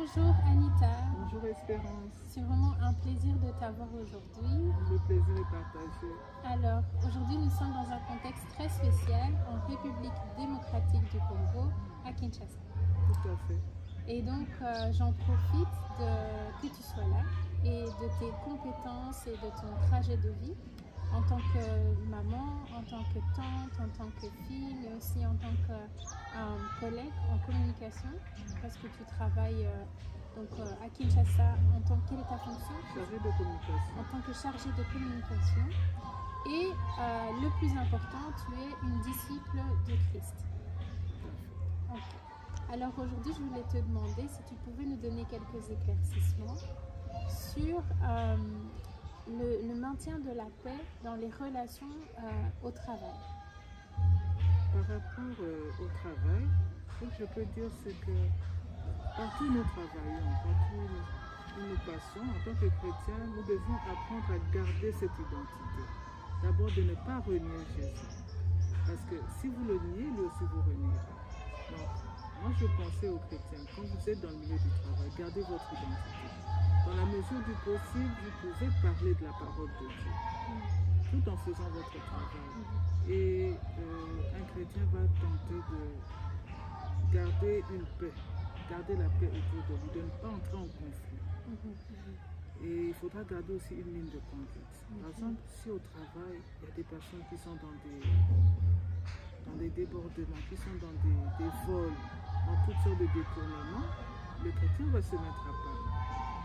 Bonjour Anita. Bonjour Espérance. C'est vraiment un plaisir de t'avoir aujourd'hui. Le plaisir est partagé. Alors, aujourd'hui nous sommes dans un contexte très spécial en République démocratique du Congo, à Kinshasa. Tout à fait. Et donc j'en profite que tu sois là et de tes compétences et de ton trajet de vie en tant que maman, en tant que tante, en tant que fille, mais aussi en tant que collègue en communication, parce que tu travailles à Kinshasa en tant que... Quelle est ta fonction? Chargée de communication. En tant que chargée de communication. Et le plus important, tu es une disciple de Christ. Okay. Alors aujourd'hui, je voulais te demander si tu pouvais nous donner quelques éclaircissements sur le maintien de la paix dans les relations au travail. Par rapport au travail, ce que je peux dire, c'est que partout où nous travaillons, partout où nous passons, en tant que chrétiens, nous devons apprendre à garder cette identité. D'abord, de ne pas renier Jésus. Parce que si vous le niez, lui aussi vous reniera. Donc, moi, je pensais aux chrétiens, quand vous êtes dans le milieu du travail, gardez votre identité. Dans la mesure du possible, vous pouvez parler de la parole de Dieu, tout en faisant votre travail. Et un chrétien va tenter de garder une paix, garder la paix autour de lui, de ne pas entrer en conflit. Et il faudra garder aussi une ligne de conduite. Par exemple, si au travail, il y a des personnes qui sont dans des débordements, qui sont dans des vols, dans toutes sortes de détournements, le chrétien va se mettre à part.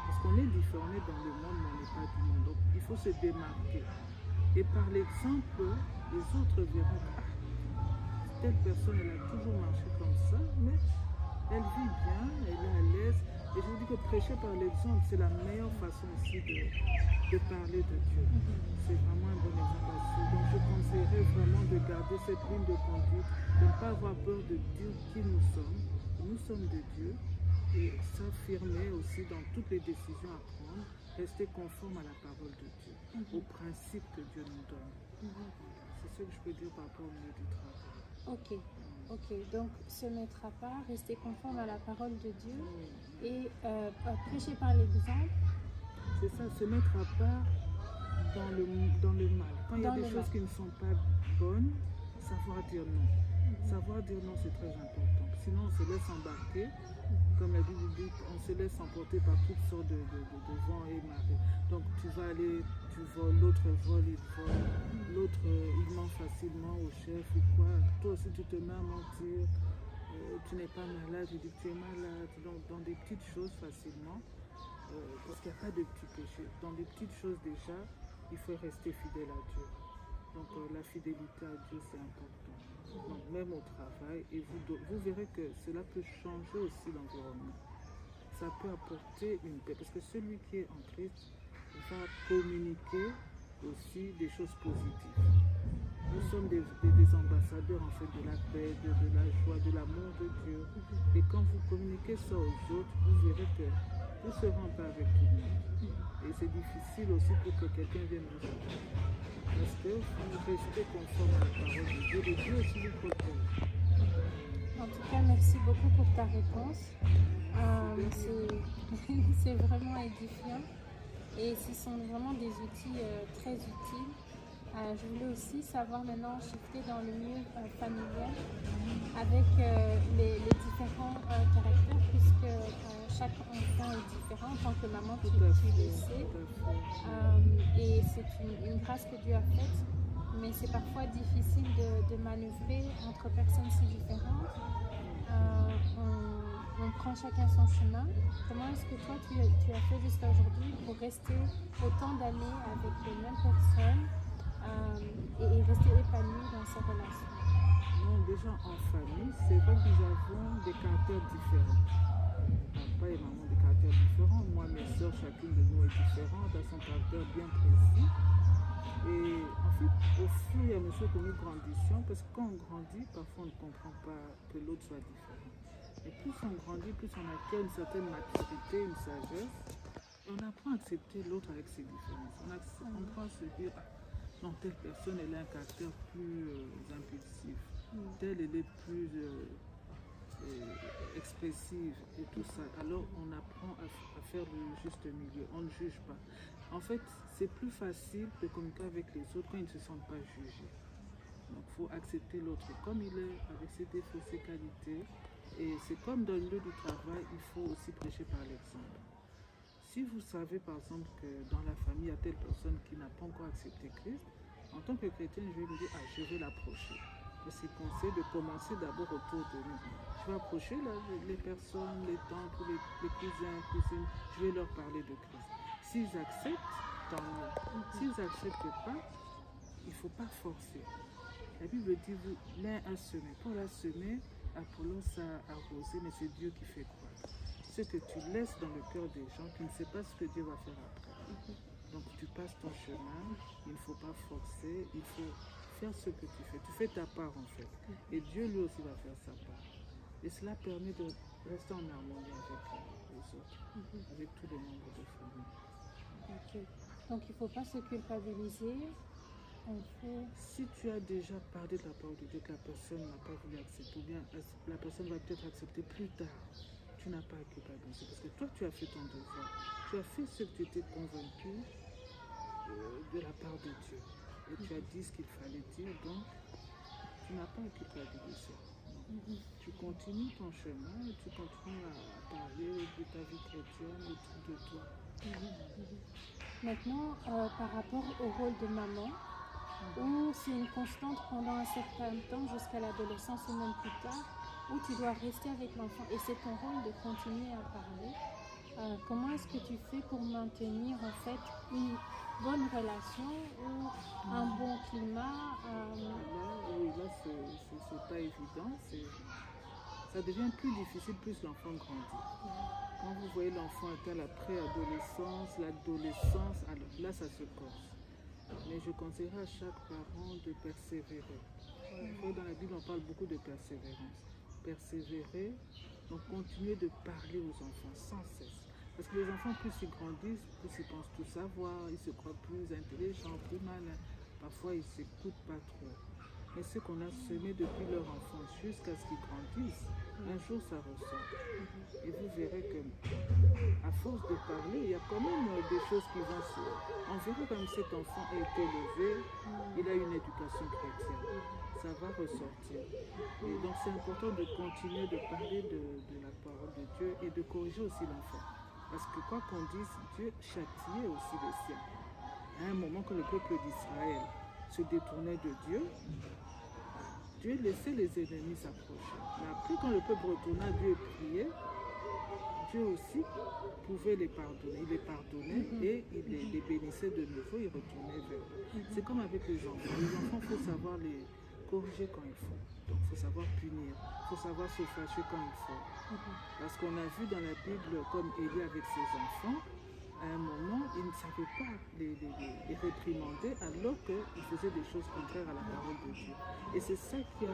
Parce qu'on est différent, on est dans le monde, mais on n'est pas du monde. Donc il faut se démarquer. Et par l'exemple, les autres verront que telle personne, elle a toujours marché comme ça, mais elle vit bien, elle est à l'aise. Et je vous dis que prêcher par l'exemple, c'est la meilleure façon aussi de parler de Dieu. C'est vraiment un bon exemple là-dessus. Donc je conseillerais vraiment de garder cette ligne de conduite, de ne pas avoir peur de dire qui nous sommes. Nous sommes de Dieu et s'affirmer aussi dans toutes les décisions à prendre, rester conforme à la parole de Dieu, aux principes que Dieu nous donne. C'est ce que je peux dire par rapport au milieu du travail. Ok, donc se mettre à part, rester conforme à la parole de Dieu et prêcher par l'exemple. C'est ça, se mettre à part dans le mal. Quand il y a des choses qui ne sont pas bonnes, savoir dire non. Savoir dire non, c'est très important. Sinon, on se laisse embarquer. Comme la Bible dit, on se laisse emporter par toutes sortes de vents et marées. Donc, tu vas aller, tu voles, l'autre vole, il vole, l'autre, il ment facilement au chef ou quoi. Toi aussi, tu te mets à mentir. Tu n'es pas malade, tu dis que tu es malade. Donc, dans des petites choses facilement, parce qu'il n'y a pas de petits péchés. Dans des petites choses déjà, il faut rester fidèle à Dieu. Donc la fidélité à Dieu, c'est important. Donc même au travail, et vous verrez que cela peut changer aussi l'environnement. Ça peut apporter une paix, parce que celui qui est en Christ va communiquer aussi des choses positives. Nous sommes des ambassadeurs en fait de la paix, de la joie, de l'amour de Dieu. Et quand vous communiquez ça aux autres, vous verrez que vous serez en paix avec tout le monde. Et c'est difficile aussi pour que quelqu'un vienne vous changer. Parce que vous restez conforme à la parole de Dieu, et Dieu aussi vous protège. En tout cas, merci beaucoup pour ta réponse. C'est vraiment édifiant et ce sont vraiment des outils très utiles. Je voulais aussi savoir maintenant shifter dans le milieu familial avec les différents caractères, puisque chaque enfant est différent. En tant que maman, tu le sais. Et c'est une grâce que Dieu a faite, mais c'est parfois difficile de manœuvrer entre personnes si différentes. On prend chacun son chemin. Comment est-ce que toi tu as fait jusqu'à aujourd'hui pour rester autant d'années avec les mêmes personnes et rester épanoui dans ces relations? Non, déjà en famille, c'est vrai que nous avons des caractères différents. Papa et maman des caractères différents. Moi, mes soeurs, chacune de nous est différente, a son caractère bien précis. Et en fait, au fur et à mesure que nous grandissions, parce que quand on grandit, parfois on ne comprend pas que l'autre soit différent. Et plus on grandit, plus on acquiert une certaine maturité, une sagesse, et on apprend à accepter l'autre avec ses différences. On apprend à se dire, non, telle personne, elle a un caractère plus impulsif. Telle, elle est plus expressive et tout ça, alors on apprend à faire le juste milieu, on ne juge pas. En fait, c'est plus facile de communiquer avec les autres quand ils ne se sentent pas jugés. Donc il faut accepter l'autre comme il est, avec ses défauts, ses qualités. Et c'est comme dans le lieu du travail, il faut aussi prêcher par l'exemple. Si vous savez par exemple que dans la famille, il y a telle personne qui n'a pas encore accepté Christ, en tant que chrétien, je vais me dire, je vais l'approcher. Je suis conseillé de commencer d'abord autour de nous. Je vais approcher là, les personnes, les tantes, les cousins, cousines, je vais leur parler de Christ. S'ils acceptent, tant mieux. S'ils n'acceptent pas, il ne faut pas forcer. La Bible dit, l'un a semé. Paul a semé, Apollos a arrosé, mais c'est Dieu qui fait croître. Ce que tu laisses dans le cœur des gens, tu ne sais pas ce que Dieu va faire après. Donc tu passes ton chemin, il ne faut pas forcer, il faut faire ce que tu fais. Tu fais ta part en fait. Et Dieu lui aussi va faire sa part. Et cela permet de rester en harmonie avec les autres, avec tous les membres de famille. Okay. Donc il ne faut pas se culpabiliser. Si tu as déjà parlé de la parole de Dieu que la personne n'a pas voulu accepter, ou bien la personne va peut-être accepter plus tard, tu n'as pas à culpabiliser. Parce que toi, tu as fait ton devoir. Tu as fait ce que tu étais convaincu de la part de Dieu. Et tu as dit ce qu'il fallait dire, donc tu n'as pas à culpabiliser. Tu continues ton chemin et tu continues à parler de ta vie chrétienne autour de toi. Maintenant, par rapport au rôle de maman, où c'est une constante pendant un certain temps jusqu'à l'adolescence ou même plus tard, où tu dois rester avec l'enfant et c'est ton rôle de continuer à parler. Comment est-ce que tu fais pour maintenir en fait une bonne relation ou un bon climat? Là, c'est pas évident. Ça devient plus difficile plus l'enfant grandit. Quand vous voyez l'enfant atteint la préadolescence, l'adolescence, alors là ça se corse. Mais je conseillerais à chaque parent de persévérer. Dans la Bible on parle beaucoup de persévérance. Persévérer, donc continuer de parler aux enfants sans cesse. Parce que les enfants, plus ils grandissent, plus ils pensent tout savoir, ils se croient plus intelligents, plus malins. Parfois ils ne s'écoutent pas trop. Mais ce qu'on a semé depuis leur enfance jusqu'à ce qu'ils grandissent, un jour ça ressort. Et vous verrez que à force de parler, il y a quand même des choses qui vont se... On verra comme cet enfant a été élevé, il a une éducation chrétienne. Ça va ressortir. Et donc c'est important de continuer de parler de la parole de Dieu et de corriger aussi l'enfant. Parce que quoi qu'on dise, Dieu châtiait aussi les siens. À un moment que le peuple d'Israël se détournait de Dieu, Dieu laissait les ennemis s'approcher. Mais après, quand le peuple retourna, Dieu priait, Dieu aussi pouvait les pardonner. Il les pardonnait et il les bénissait de nouveau, il retournait vers eux. C'est comme avec les enfants. Les enfants, il faut savoir les corriger quand il faut. Donc il faut savoir punir, il faut savoir se fâcher quand il faut. Parce qu'on a vu dans la Bible comme Élie avec ses enfants, à un moment, il ne savait pas les réprimander alors qu'ils faisaient des choses contraires à la parole de Dieu. Et c'est ça qui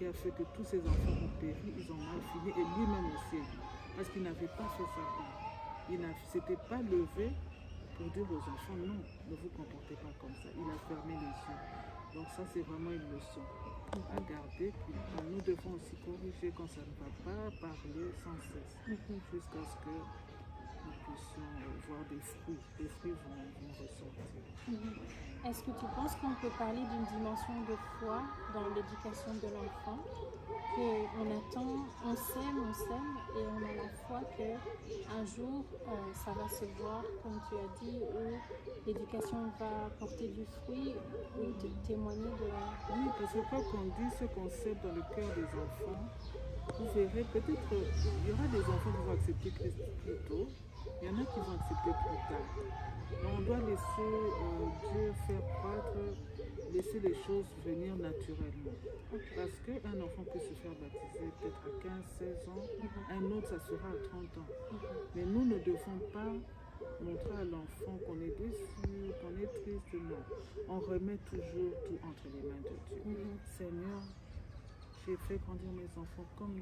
a fait que tous ces enfants ont péri, ils ont mal fini, et lui-même aussi. Parce qu'il n'avait pas fait ça. Il ne s'était pas levé pour dire aux enfants, non, ne vous comportez pas comme ça. Il a fermé les yeux. Donc ça, c'est vraiment une leçon à garder. Puis nous devons aussi corriger quand ça ne va pas, parler sans cesse, jusqu'à ce que nous puissions voir des fruits. Les fruits vont ressortir. Est-ce que tu penses qu'on peut parler d'une dimension de foi dans l'éducation de l'enfant? Qu'on attend, on sème et on a la foi qu'un jour ça va se voir, comme tu as dit, où l'éducation va porter du fruit ou témoigner de la... Oui, parce que quand on dit ce qu'on sème dans le cœur des enfants, vous verrez peut-être il y aura des enfants qui vont accepter Christ plus tôt, il y en a qui vont accepter plus tard. Mais on doit laisser Dieu faire croître, laisser les choses venir naturellement. Parce qu'un enfant peut se faire baptiser peut-être à 15-16 ans, un autre ça sera à 30 ans. Mais nous ne devons pas montrer à l'enfant qu'on est déçu, qu'on est triste, non. On remet toujours tout entre les mains de Dieu. Seigneur, j'ai fait grandir mes enfants comme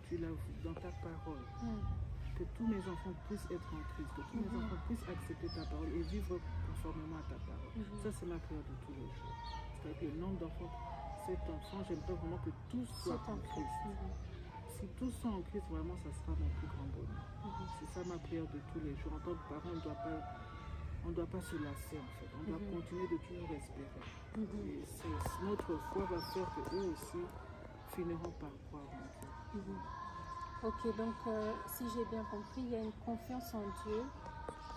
tu l'as vu dans ta parole. Que tous mes enfants puissent être en Christ, que tous mes enfants puissent accepter ta parole et vivre conformément à ta parole. Ça, c'est ma prière de tous les jours. C'est-à-dire que le nombre d'enfants, cet enfant, j'aimerais vraiment que tous soient en Christ. si tous sont en Christ, vraiment, ça sera mon plus grand bonheur. C'est ça ma prière de tous les jours. En tant que parent, on ne doit pas se lasser en fait. On doit continuer de toujours espérer. Et notre foi va faire que eux aussi finiront par croire en Dieu. Ok, donc si j'ai bien compris, il y a une confiance en Dieu.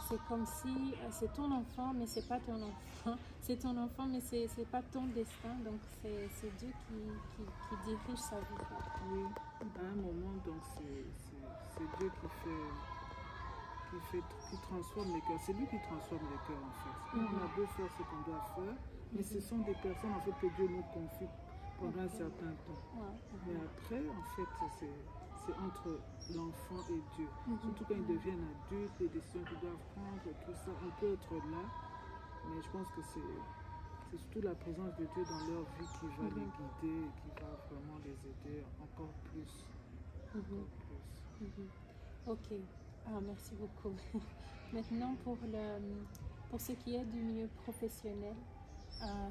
C'est comme si c'est ton enfant, mais c'est pas ton enfant. C'est ton enfant, mais c'est pas ton destin. Donc c'est Dieu qui dirige sa vie. Oui, à un moment, donc c'est Dieu qui transforme les cœurs. C'est lui qui transforme les cœurs en fait. On a beau faire ce qu'on doit faire, mais ce sont des personnes en fait que Dieu nous confie pendant un certain temps. Mais après, en fait, c'est entre l'enfant et Dieu. Surtout quand ils deviennent adultes, les décisions qu'ils doivent prendre, tout ça, on peut être là. Mais je pense que c'est surtout la présence de Dieu dans leur vie qui va les guider et qui va vraiment les aider encore plus. Ok, merci beaucoup. Maintenant, pour ce qui est du milieu professionnel,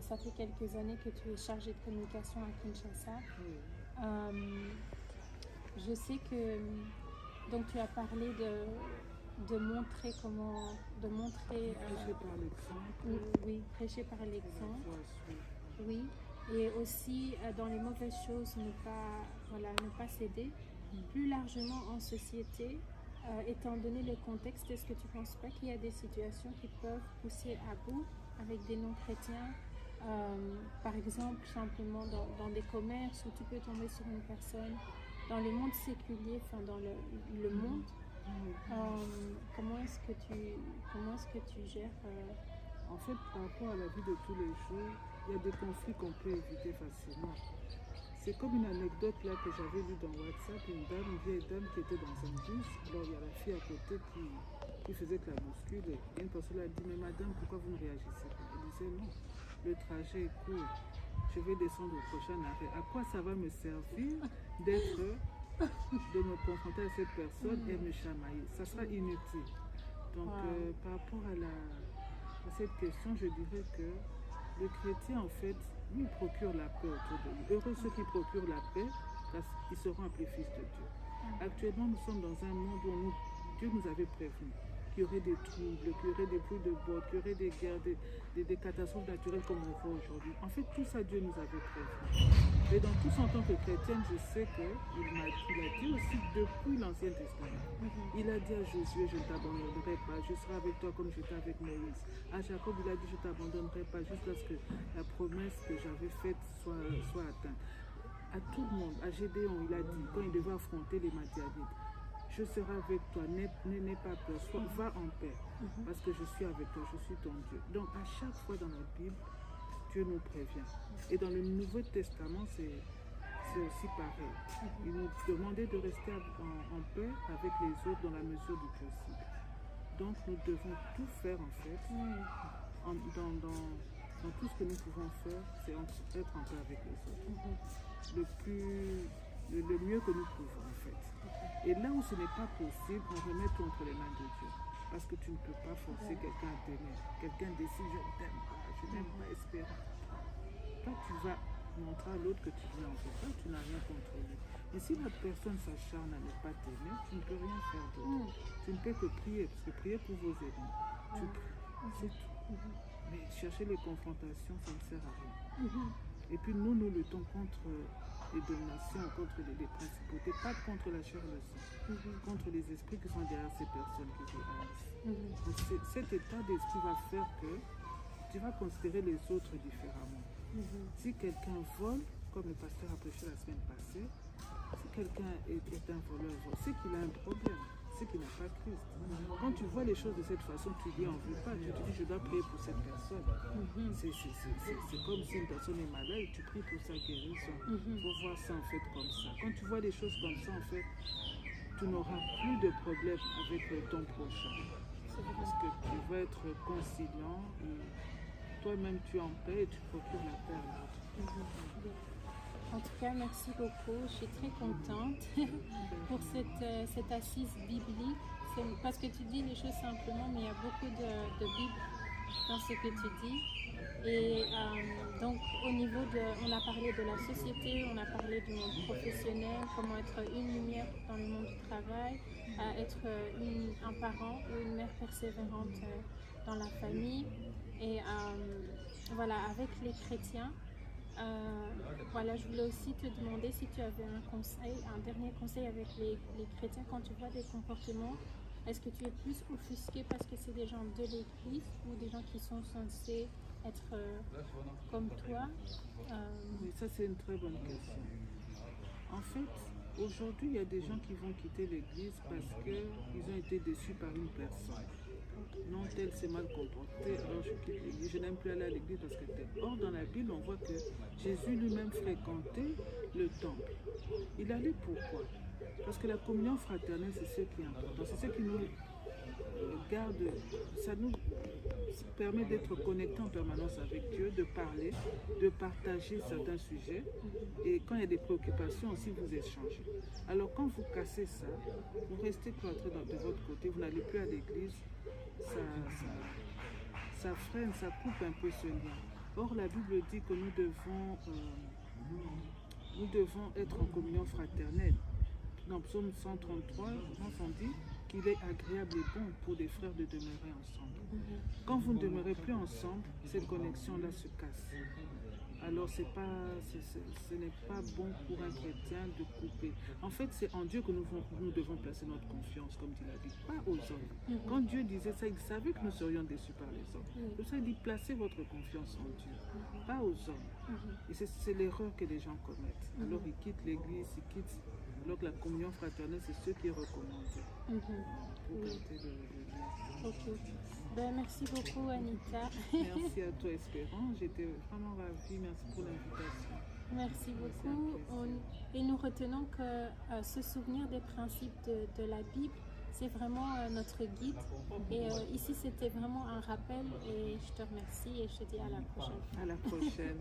ça fait quelques années que tu es chargée de communication à Kinshasa. Je sais que donc tu as parlé de montrer comment, prêcher par l'exemple. Oui, prêcher par l'exemple. Oui, et aussi dans les mauvaises choses ne pas céder. Plus largement en société, étant donné le contexte, est-ce que tu ne penses pas qu'il y a des situations qui peuvent pousser à bout avec des non-chrétiens? Par exemple, simplement dans des commerces où tu peux tomber sur une personne, dans le monde séculier, enfin dans le monde, comment est-ce que tu gères En fait, par rapport à la vie de tous les jours, il y a des conflits qu'on peut éviter facilement. C'est comme une anecdote là que j'avais lue dans WhatsApp, une vieille dame qui était dans un bus. Alors il y a la fille à côté qui faisait que la bouscule. Et une personne a dit, mais madame, pourquoi vous ne réagissez pas? Elle disait, non, le trajet est court. Je vais descendre au prochain arrêt. À quoi ça va me servir de me confronter à cette personne et me chamailler? Ça sera inutile. Donc par rapport à cette question, je dirais que le chrétien, en fait, lui, procure la paix autour de lui. Heureux ceux qui procurent la paix, parce qu'ils seront appelés fils de Dieu. Actuellement, nous sommes dans un monde où Dieu nous avait prévenu qu'il y aurait des troubles, qu'il y aurait des pluies de bottes, qu'il y aurait des guerres, des catastrophes naturelles comme on voit aujourd'hui. En fait, tout ça, Dieu nous avait prévenu. Et donc, tous en tant que chrétienne, je sais qu'il a dit aussi depuis l'Ancien Testament. Il a dit à Josué, je ne t'abandonnerai pas, je serai avec toi comme j'étais avec Moïse. À Jacob, il a dit, je ne t'abandonnerai pas jusqu'à ce que la promesse que j'avais faite soit atteinte. À tout le monde, à Gédéon, il a dit, quand il devait affronter les Madianites, je serai avec toi, n'aie pas peur, va en paix, parce que je suis avec toi, je suis ton Dieu. Donc à chaque fois dans la Bible, Dieu nous prévient. Et dans le Nouveau Testament, c'est aussi pareil. Il nous demandait de rester en paix avec les autres dans la mesure du possible. Donc nous devons tout faire en fait, dans tout ce que nous pouvons faire, c'est être en paix avec les autres. Le mieux que nous pouvons en fait. Et là où ce n'est pas possible, on remet tout entre les mains de Dieu. Parce que tu ne peux pas forcer quelqu'un à t'aimer. Quelqu'un décide, je ne t'aime pas, je n'aime pas espérer. Toi, tu vas montrer à l'autre que tu ne en veux pas, tu n'as rien contre lui. Mais si la personne s'acharne à ne pas t'aimer, tu ne peux rien faire d'autre. Tu ne peux que prier, parce que prier pour vos ennemis. Tu pries, c'est tout. Mais chercher les confrontations, ça ne sert à rien. Et puis nous luttons contre les dominations, contre les principautés, pas contre la chair et le sang, contre les esprits qui sont derrière ces personnes qui vous haïssent. Cet état d'esprit va faire que tu vas considérer les autres différemment. Si quelqu'un vole, comme le pasteur a prêché la semaine passée, si quelqu'un est un voleur, c'est qu'il a un problème. C'est qu'il n'a pas Christ. Quand tu vois les choses de cette façon, tu dis on ne veut pas, tu te dis je dois prier pour cette personne. C'est comme si une personne est malade et tu pries pour sa guérison. Il faut voir ça en fait comme ça. Quand tu vois les choses comme ça, en fait, tu n'auras plus de problème avec ton prochain. Parce que tu vas être conciliant et toi-même tu es en paix et tu procures la paix à l'autre. En tout cas, merci beaucoup. Je suis très contente pour cette assise biblique. Parce que tu dis les choses simplement, mais il y a beaucoup de Bible dans ce que tu dis. Et donc au niveau de, on a parlé de la société, on a parlé du monde professionnel, comment être une lumière dans le monde du travail, être un parent ou une mère persévérante dans la famille. Et voilà, avec les chrétiens, voilà, je voulais aussi te demander si tu avais un conseil, un dernier conseil avec les chrétiens quand tu vois des comportements. Est-ce que tu es plus offusqué parce que c'est des gens de l'église ou des gens qui sont censés être comme toi? Oui, ça c'est une très bonne question. En fait, aujourd'hui, il y a des gens qui vont quitter l'église parce qu'ils ont été déçus par une personne. Non, tel s'est mal comporté, alors je quitte l'église. Je n'aime plus aller à l'église parce que tel. Or, dans la Bible, on voit que Jésus lui-même fréquentait le temple. Il allait pourquoi? Parce que la communion fraternelle, c'est ce qui est important. C'est ce qui nous garde, ça nous permet d'être connectés en permanence avec Dieu, de parler, de partager certains sujets. Et quand il y a des préoccupations aussi, vous échangez. Alors quand vous cassez ça, vous restez cloîtré de votre côté, vous n'allez plus à l'église, ça freine, ça coupe un peu ce lien. Or la Bible dit que nous devons être en communion fraternelle. Dans Psaume 133, on dit qu'il est agréable et bon pour des frères de demeurer ensemble. Quand vous ne demeurez plus ensemble, cette connexion-là se casse. Alors ce n'est pas bon pour un chrétien de couper. En fait, c'est en Dieu que nous devons placer notre confiance, comme dit la Bible, pas aux hommes. Quand Dieu disait ça, il savait que nous serions déçus par les hommes. Pour ça, il dit placez votre confiance en Dieu, pas aux hommes. Et c'est l'erreur que les gens commettent. Alors ils quittent l'église, ils quittent. Alors que la communion fraternelle, c'est ce qui est recommandé pour garder le lien. Ok. Ben, merci beaucoup, Anita. Merci à toi, Espérance. J'étais vraiment ravie. Merci pour l'invitation. Merci beaucoup. Et nous retenons que se souvenir des principes de la Bible, c'est vraiment notre guide. Et ici, c'était vraiment un rappel. Et je te remercie et je te dis à la prochaine. À la prochaine.